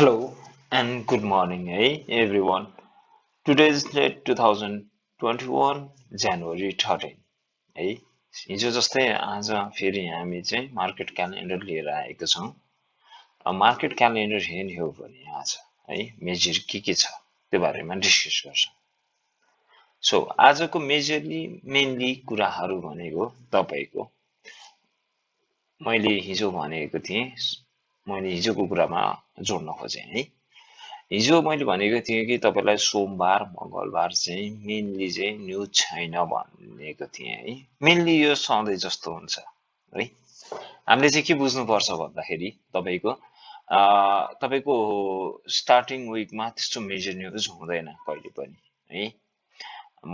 Hello and good morning, everyone. Today is date 2021 January 13 है हिजो जस्तै आज फेरि हामी चाहिँ मार्केट क्यालेन्डर लिएर आएको छौँ। मार्केट क्यालेन्डर हेर्ने हो भने आज है मेजर के छ त्यो बारेमा डिस्कस गर्छौँ। सो आजको मेनली कुराहरू भनेको तपाईको मैले हिजो भनेको थिएँ, मैले हिजोको कुरामा जोड्न खोजेँ है। हिजो मैले भनेको थिएँ कि तपाईलाई सोमबार मंगलबार चाहिँ मेनली चाहिँ न्युज छैन भनेको थिएँ है। मेनली यो सधैँ जस्तो हुन्छ है। हामीले चाहिँ के बुझ्नुपर्छ भन्दाखेरि तपाईको स्टार्टिङ विकमा त्यस्तो मेजर न्युज हुँदैन कहिले पनि है।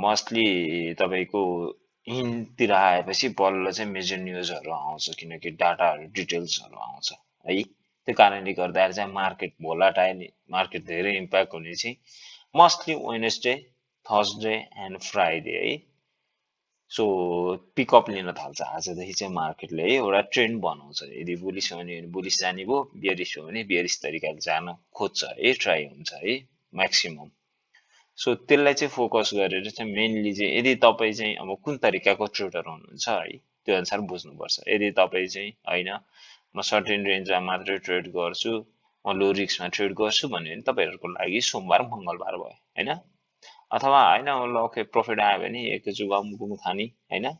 मोस्टली तपाईको इनतिर आएपछि बल्ल चाहिँ मेजर न्युजहरू आउँछ किनकि डाटाहरू डिटेल्सहरू आउँछ है। त्यो कारणले गर्दाखेरि चाहिँ मार्केट भोलाटाइल, मार्केट धेरै इम्प्याक्ट हुने चाहिँ mostly Wednesday, Thursday and Friday है। सो पिकअप लिन थाल्छ आजदेखि चाहिँ मार्केटले है, एउटा ट्रेन्ड बनाउँछ। यदि बुलिस हो भने बुलिस जाने भयो, बियरिस हो भने बियरिस तरिकाले जान खोज्छ है, ट्राई हुन्छ है म्याक्सिमम। सो त्यसलाई चाहिँ फोकस गरेर चाहिँ मेनली चाहिँ यदि तपाईँ चाहिँ अब कुन तरिकाको ट्रेडर हुनुहुन्छ है त्यो अनुसार बुझ्नुपर्छ। यदि तपाईँ चाहिँ होइन म सर्टेन रेन्जमा मात्रै ट्रेड गर्छु, म लो रिस्कमा ट्रेड गर्छु भन्यो भने तपाईँहरूको लागि सोमबार मङ्गलबार भयो होइन। अथवा होइन ल ओके प्रफिट आयो भने एकैचोटि गुम खाने होइन,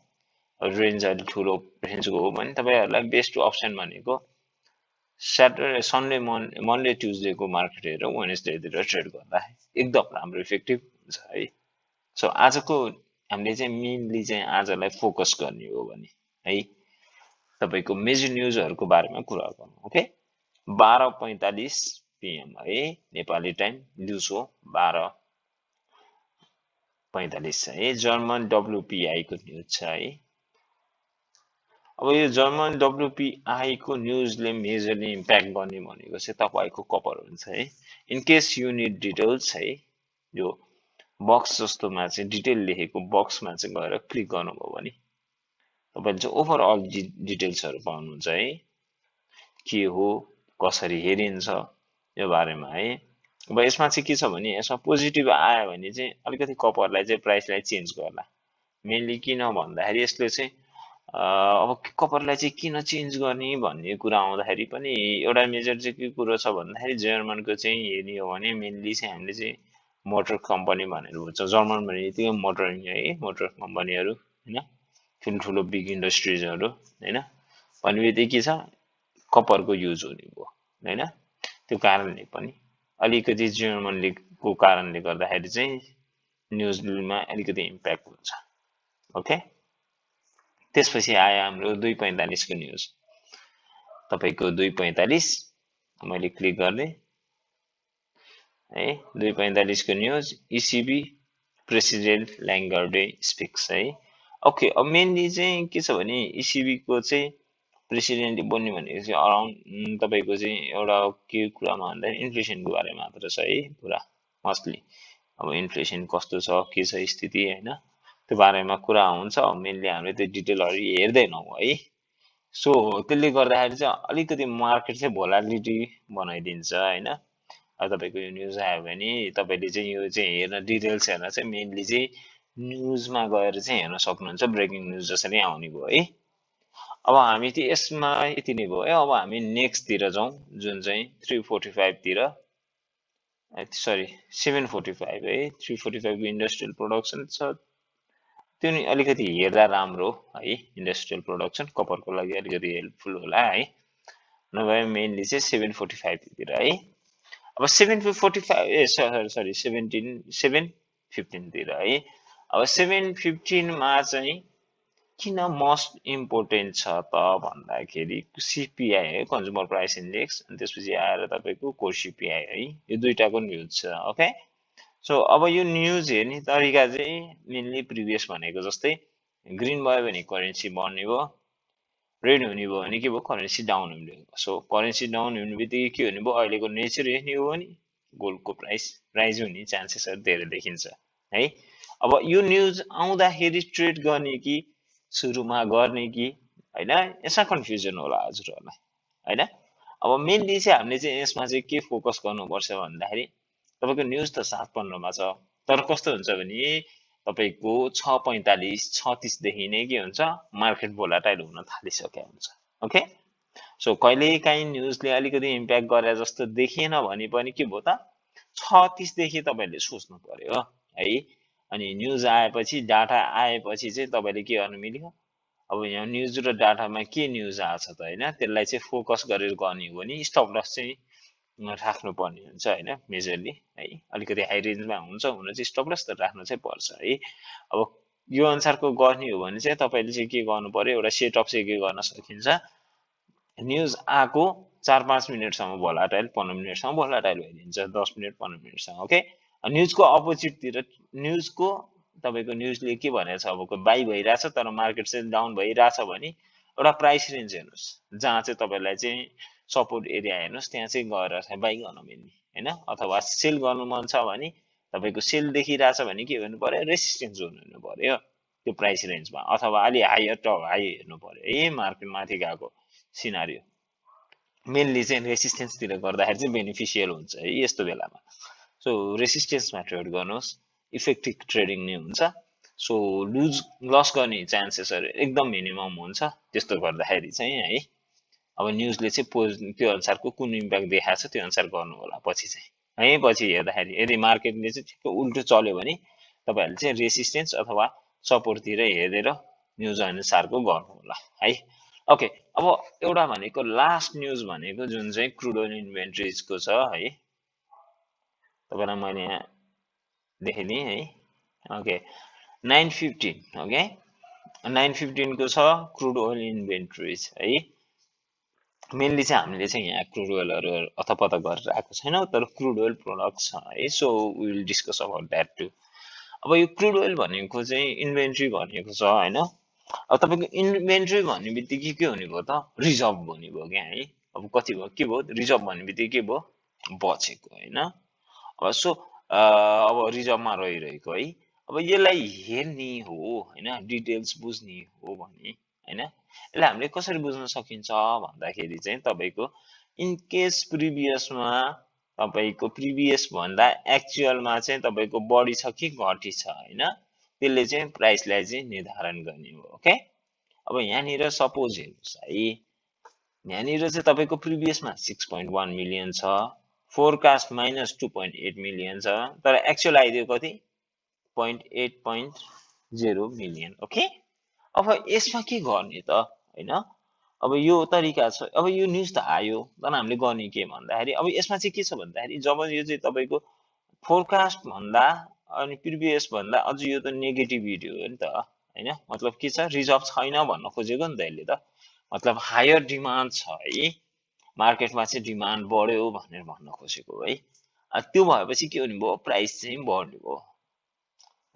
रेन्ज अलिक ठुलो रेन्जको हो भने तपाईँहरूलाई बेस्ट अप्सन भनेको स्याटरडे सन्डे मन्डे ट्युजडेको मार्केट हेरेर वेडनेसडेतिर ट्रेड गर्दा एकदम राम्रो इफेक्टिभ हुन्छ है। सो आजको हामीले चाहिँ मेनली चाहिँ आजलाई फोकस गर्ने हो भने है तपाईको मेजर न्युजहरूको बारेमा कुरा गर्नु। ओके, 12:45 PM है नेपाली टाइम, दिउँसो 12:45 है। जर्मन WPI को न्युज छ है। अब यो जर्मन WPI को न्युजले मेजरली इम्प्याक्ट गर्ने भनेको चाहिँ तपाईको कपर हुन्छ है। In case you need details है, यो बक्स जस्तोमा चाहिँ डिटेल लेखेको बक्समा चाहिँ गएर क्लिक गर्नुभयो भने तपाईले चाहिँ ओभरअल डिटेल्सहरू पाउनुहुन्छ है। के हो, कसरी हेरिन्छ यो बारेमा है। अब यसमा चाहिँ के छ भने यसमा पोजिटिभ आयो भने चाहिँ अलिकति कपरलाई चाहिँ प्राइसलाई चेन्ज गर्ला। मेनली किन भन्दाखेरि यसले चाहिँ अब कपरलाई चाहिँ किन चेन्ज गर्ने भन्ने कुरा आउँदाखेरि पनि एउटा मेजर चाहिँ के कुरो छ भन्दाखेरि जर्मनको चाहिँ हेर्ने हो भने मेनली चाहिँ हामीले चाहिँ मोटर कम्पनी भनेर बुझ्छ। जर्मन भने यतिकै मोटर है, मोटर कम्पनीहरू होइन, ठुल्ठुलो बिग इन्डस्ट्रिजहरू होइन भन्ने बित्तिकै के छ कपरको युज हुने भयो होइन। त्यो कारणले पनि अलिकति जर्मनको कारणले गर्दाखेरि चाहिँ न्युजमा अलिकति इम्प्याक्ट हुन्छ। ओके, त्यसपछि आयो हाम्रो 2:45 को न्युज। तपाईको 2:45 मैले क्लिक गर्ने है। 2:45 को न्युज, ECB प्रेसिडेन्ट ल्याङ्गार्डे स्पिक्स है। ओके, अब मेनली चाहिँ के छ भने ECB को चाहिँ प्रेसिडेन्ट बन्ने भनेको चाहिँ अराउन्ड तपाईको चाहिँ एउटा के कुरामा भन्दा इन्फ्लेसनको बारेमा मात्र छ है कुरा मोस्टली। अब इन्फ्लेसन कस्तो छ, के छ स्थिति होइन, त्यो बारेमा कुरा हुन्छ। मेनली हामीले त्यो डिटेलहरू हेर्दैनौँ है। सो त्यसले गर्दाखेरि चाहिँ अलिकति मार्केट चाहिँ भोलाटिलिटी बनाइदिन्छ होइन। अब तपाईको यो न्युज आयो भने तपाईँले चाहिँ यो चाहिँ हेर्न, डिटेल्स हेर्न चाहिँ मेनली चाहिँ न्युजमा गएर चाहिँ हेर्न सक्नुहुन्छ। ब्रेकिङ न्युज जसरी आउने भयो है। अब हामी चाहिँ यसमा यति नै भयो है। अब हामी नेक्स्टतिर जाउँ जुन चाहिँ 345 तिर, सरी 745 है। 345 को इन्डस्ट्रियल प्रोडक्सन छ, त्यो नि अलिकति हेर्दा राम्रो है। इन्डस्ट्रियल प्रोडक्सन कपरको लागि अलिकति हेल्पफुल होला है। नभए मेनली चाहिँ 745 तिर है। अब 745 सरी 715 तिर है। अब 715 मा चाहिँ किन मोस्ट इम्पोर्टेन्ट छ त भन्दाखेरि CPI है, कन्ज्युमर प्राइस इन्डेक्स, अनि त्यसपछि आएर तपाईको कोर CPI है। यो दुईटाको न्युज छ। ओके, सो अब यो न्युज हेर्ने तरिका चाहिँ मेनली प्रिभियस भनेको जस्तै ग्रिन भयो भने करेन्सी बढ्ने भयो, रेड हुने भयो भने के भयो करेन्सी डाउन हुने भयो। सो करेन्सी डाउन हुने बित्तिकै के हुने भयो, अहिलेको नेचर हेर्ने हो भने गोल्डको प्राइस राइज हुने चान्सेसहरू धेरै देखिन्छ है। अब यो न्युज आउँदाखेरि ट्रेड गर्ने कि सुरुमा गर्ने कि होइन, यसमा कन्फ्युजन होला हजुरहरूलाई होइन। अब मेनली चाहिँ हामीले चाहिँ यसमा चाहिँ के फोकस गर्नुपर्छ भन्दाखेरि तपाईको न्यूज त 7:15 मा छ तर कस्तो हुन्छ भने तपाईको 6:45 6:30 देखि नै के हुन्छ मार्केट भोलाटाइल हुन थालिसकेको हुन्छ ओके सो कहिलेकाहीँ न्यूजले अलिकति इम्प्याक्ट गरे जस्तो देखिएन भने पनि के भयो त 6:30 देखि तपाईले सोच्नु पर्यो है अनि न्यूज आएपछि डाटा आएपछि चाहिँ तपाईले के गर्नु मिल्यो अब यहाँ न्यूज र डाटामा के न्यूज आछ त हैन त्यसलाई चाहिँ फोकस गरेर गर्ने हो भने स्टप लस चाहिँ राख्नु पर्ने हुन्छ हैन मेजरली है अलिकति हाई रेन्जमा हुन्छ हुन चाहिँ स्टप लस त राख्नु चाहिँ पर्छ है अब यो अनुसारको गर्ने हो भने चाहिँ तपाईले चाहिँ के गर्नु पर्यो एउटा सेटअप चाहिँ के गर्न सकिन्छ न्यूज आको 4-5 मिनेटसम्म भोलाटाइल 15 मिनेटसम्म भोलाटाइल भइदिन्छ 10 मिनेट 15 मिनेटसम्म ओके न्यूजको अपोजिटतिर न्यूजको तपाईको न्यूजले के भनेछ अब बाई भइराछ तर मार्केट चाहिँ डाउन भइराछ भने एउटा प्राइस रेन्ज हेर्नुस् जहाँ चाहिँ तपाईलाई चाहिँ सपोर्ट एरिया हेर्नुस् त्यहाँ चाहिँ गएर चाहिँ बाई गर्न मिल्ने हैन अथवा सेल गर्नु मन छ भने तपाईको सेल देखिराछ भने के गर्नु पर्यो रेसिस्टेन्स जोन हेर्नु पर्यो त्यो प्राइस रेन्जमा अथवा अलि हायर टप हाई हेर्नु पर्यो है मार्केट माथि गएको सिनारियो मेनली चाहिँ रेसिस्टेन्सतिर गर्दाखेरि चाहिँ बेनिफिसियल हुन्छ है यस्तो बेलामा सो रेसिस्टेन्समा ट्रेड गर्नुहोस् इफेक्टिभ ट्रेडिङ नै हुन्छ सो लस गर्ने चान्सेसहरु एकदम मिनिमम हुन्छ त्यस्तो गर्दाखेरि चाहिँ है अब न्यूजले चाहिँ त्यो अनुसारको कुन इम्प्याक्ट देखाएको छ त्यो अनुसार गर्नु होला पछि चाहिँ है पछि हेर्दाखेरि यदि मार्केटले चाहिँ ठिक्क उल्टो चल्यो भने तपाईहरुले चाहिँ रेसिस्टेन्स अथवा सपोर्टतिर हेरेर न्यूज अनुसारको गर्नु होला है ओके अब एउटा भनेको लास्ट न्यूज भनेको जुन चाहिँ क्रुड ओइल इन्भेन्टरीजको छ है तपाईलाई मैले यहाँ देखेँ है ओके 9:15 ओके 9:15 को छ क्रुड ओइल इन्भेन्टरीज है मेनली चाहिँ हामीले चाहिँ यहाँ क्रुड ओइलहरु अथपत्ता गरेर आएको छैनौं तर क्रुड ओइल प्रोडक्ट छ है so we will discuss about that टु अब यो क्रुड ओइल भनेको चाहिँ इन्भेन्टरी भनेको छ हैन अब तपाईको इन्भेन्टरी भन्ने बित्तिकै के हुने भयो त रिजर्भ भन्ने भयो क्या है अब कति भयो के भयो रिजर्भ भन्ने बित्तिकै के भयो बचेको हैन अब सो अब रिजर्भमा रहिरहेको है अब यसलाई हेर्ने हो हैन डिटेल्स बुझ्ने हो भने हैन यसलाई हामीले कसरी बुझ्न सकिन्छ भन्दाखेरि चाहिँ तपाईको इन केस प्रिभियसमा तपाईको प्रिभियस भन्दा एक्चुअलमा चाहिँ तपाईको बढी छ कि घटी छ हैन त्यसले चाहिँ प्राइसलाई चाहिँ निर्धारण गर्ने हो ओके अब यहाँनिर सपोज हेर्नुस् है यहाँनिर चाहिँ तपाईको प्रिभियसमा 6.1 मिलियन छ फोरकास्ट -2.8 मिलियन छ तर एक्चुअल आइदियो कति 0.8.0 मिलियन ओके अब यसमा के गर्ने त हैन अब यो तरिका छ अब यो न्यूज त आयो तर हामीले गर्ने के भन्दाखेरि अब यसमा चाहिँ के छ भन्दाखेरि जब यो चाहिँ तपाईको फोरकास्ट भन्दा अनि प्रिभियस भन्दा अझ यो त नेगेटिभिटी हो नि त हैन मतलब के छ रिजर्भ छैन भन्न खोजेको नि त यसले त मतलब हायर डिमान्ड छ है मार्केटमा चाहिँ डिमान्ड बढ्यो भनेर भन्न खोजेको है त्यो भएपछि के हुने भयो प्राइस चाहिँ बढ्यो भयो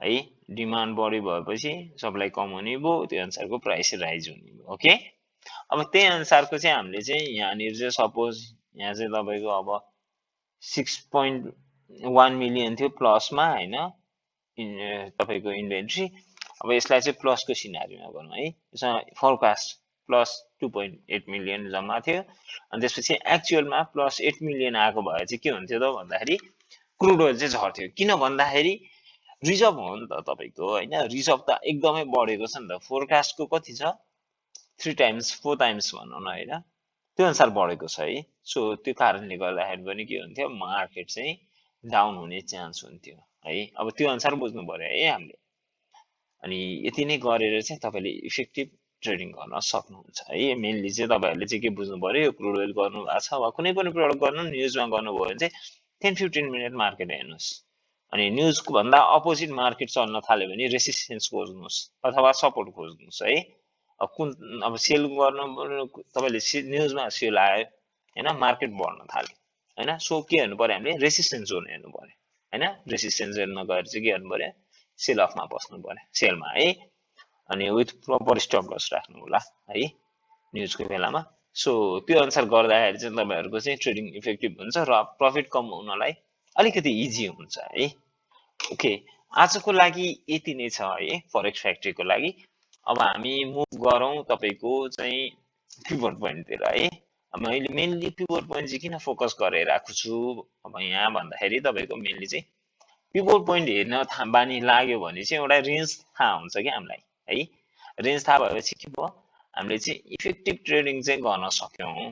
है डिमान्ड बढी भएपछि सप्लाई कम हुने भयो त्यो अनुसारको प्राइस राइज हुने भयो ओके अब त्यही अनुसारको चाहिँ हामीले चाहिँ यहाँनिर चाहिँ सपोज यहाँ चाहिँ तपाईको अब 6.1 मिलियन थियो प्लसमा हैन तपाईको इन्भेन्टरी अब यसलाई चाहिँ प्लसको सिनारीमा गरौँ है यसमा फोरकास्ट प्लस 2.8 मिलियन जम्मा थियो अनि त्यसपछि एक्चुअलमा प्लस 8 मिलियन आएको भए चाहिँ के हुन्थ्यो त भन्दाखेरि क्रुड ओइल चाहिँ झर्थ्यो किन भन्दाखेरि रिजर्भ हो नि त तपाईको हैन रिजर्भ त एकदमै बढेको छ नि त फोरकास्टको कति छ 3 टाइम्स 4 टाइम्स भनौं न हैन त्यो अनुसार बढेको छ है सो त्यो कारणले गर्दाखेरि पनि के हुन्थ्यो मार्केट चाहिँ डाउन हुने चान्स हुन्थ्यो है अब त्यो अनुसार बुझ्नु पर्यो है हामीले अनि यति नै गरेर चाहिँ तपाईले इफेक्टिभ ट्रेडिङ गर्न सक्नुहुन्छ है मेनली चाहिँ तपाईहरुले चाहिँ के बुझ्नु पर्यो क्रुड ओइल गर्नु भएको छ वा कुनै पनि प्रोडक्ट गर्नु न्यूजमा गर्नुभयो भने चाहिँ 10-15 मिनेट मार्केट हेर्नुस् अनि न्यूजको भन्दा अपोजिट मार्केट चल्न थाल्यो भने रेसिस्टेन्स खोज्नुस् अथवा सपोर्ट खोज्नुस् है अब कुन अब सेल गर्नु तपाईले न्यूजमा सेल आयो हैन मार्केट बढ्न थाल्यो हैन सो के हेर्नु पर्यो हामीले रेसिस्टेन्स जोन हेर्नु पर्यो हैन रेसिस्टेन्स हेर्न गएर चाहिँ के गर्नु पर्यो सेल अफमा बस्नु पर्यो सेलमा है अनि विथ प्रपर स्टप लस राख्नु होला है न्यूजको बेलामा सो त्यो अनुसार गर्दाखेरि चाहिँ तपाईहरुको चाहिँ ट्रेडिङ इफेक्टिभ हुन्छ र प्रफिट कमाउनलाई अलिकति इजी हुन्छ है ओके आजको लागि यति नै छ है फरेक्स फ्याक्ट्रीको लागि अब हामी मुभ गरौँ तपाईको चाहिँ पिभट पोइन्टतिर है मैले मेनली पिभट पोइन्ट चाहिँ किन फोकस गरेर आएको छु अब यहाँ भन्दाखेरि तपाईको मेनली चाहिँ पिभट पोइन्ट हेर्न बानी लाग्यो भने चाहिँ एउटा रेन्ज थाहा हुन्छ कि हामीलाई है रेन्ज थाहा भएपछि के भयो हामीले चाहिँ इफेक्टिभ ट्रेडिङ चाहिँ गर्न सक्यौँ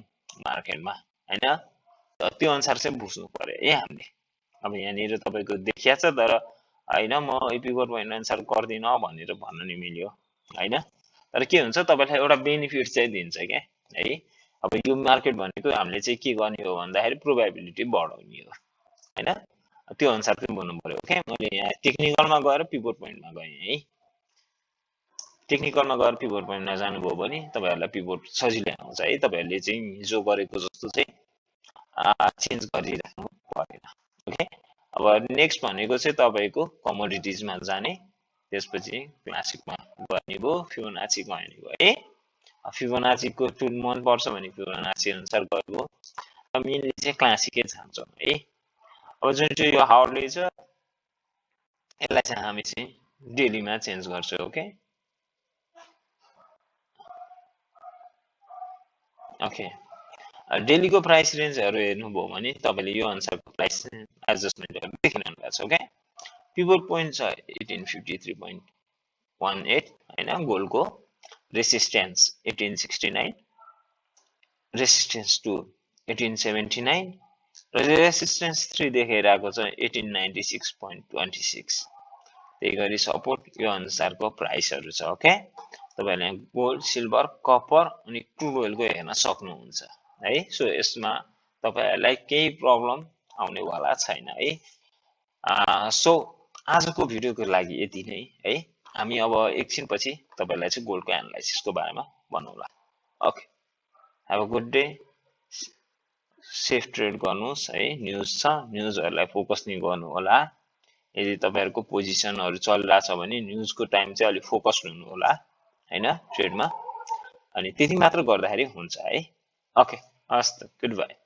मार्केटमा हैन त्यो अनुसार चाहिँ बुझ्नु पर्यो है हामीले अब यहाँनिर तपाईको देखिया छ तर हैन म पिभट पोइन्ट अनुसार गर्दिन भनेर भन्न नि मिल्यो हैन तर के हुन्छ तपाईलाई एउटा बेनिफिट चाहिँ दिन्छ क्या है अब यो मार्केट भनेको हामीले चाहिँ के गर्ने हो भन्दाखेरि प्रोबेबिलिटी बढाउने हो हैन त्यो अनुसार चाहिँ बुझ्नु पर्यो ओके मैले यहाँ टेक्निकलमा गएर पिभट पोइन्टमा गएँ है टेक्निकलमा गएर पिभट पोइन्टमा जानुभयो भने तपाईहरुलाई पिभट सजिलै आउँछ है तपाईहरुले चाहिँ हिजो गरेको जस्तो चाहिँ चेन्ज गरिराख्नु पर्दैन ओके अब नेक्स्ट भनेको चाहिँ तपाईको कमोडिटिजमा जाने त्यसपछि क्लासिकमा गर्ने भयो फिबोनाची गर्ने भयो है फिबोनाचीको टुल मन पर्छ भने फिबोनाची अनुसार गर्नु मेनली चाहिँ क्लासिकै जान्छौँ है अब जुन चाहिँ यो हाउरली छ यसलाई चाहिँ हामी चाहिँ डेलीमा चेन्ज गर्छौँ ओके ओके डेलीको प्राइस रेन्जहरू हेर्नुभयो भने तपाईँले यो अनुसारको प्राइस एडजस्टमेन्टहरू देखिरहनु भएको छ ओके पिभट पोइन्ट छ 1853.18 हैन गोल्डको रेसिस्टेन्स 1869 रेसिस्टेन्स 2 1879 र रेसिस्टेन्स 3 देखाइरहेको छ 1896.26 त्यही गरी सपोर्ट यो अनुसारको प्राइसहरू छ ओके तपाईहरुले गोल्ड सिल्भर कपर अनि क्रुड ओइलको हेर्न सक्नुहुन्छ है सो यसमा तपाईहरुलाई केही प्रब्लम आउनेवाला छैन है सो आजको भिडियोको लागि यति नै है हामी अब एकछिनपछि तपाईहरुलाई चाहिँ गोल्डको एनालाइसिसको बारेमा भनौँला okay have a good day safe trade गर्नुहोस् है न्यूज छ न्यूजहरुलाई फोकस नि गर्नु होला यदि तपाईहरुको पोजिसनहरु चलिरहेछ भने न्यूजको टाइम चाहिँ अलि फोकस्ड हुनु होला हैन ट्रेडमा अनि त्यति मात्र गर्दाखेरि हुन्छ है ओके हस् त गुड बाइ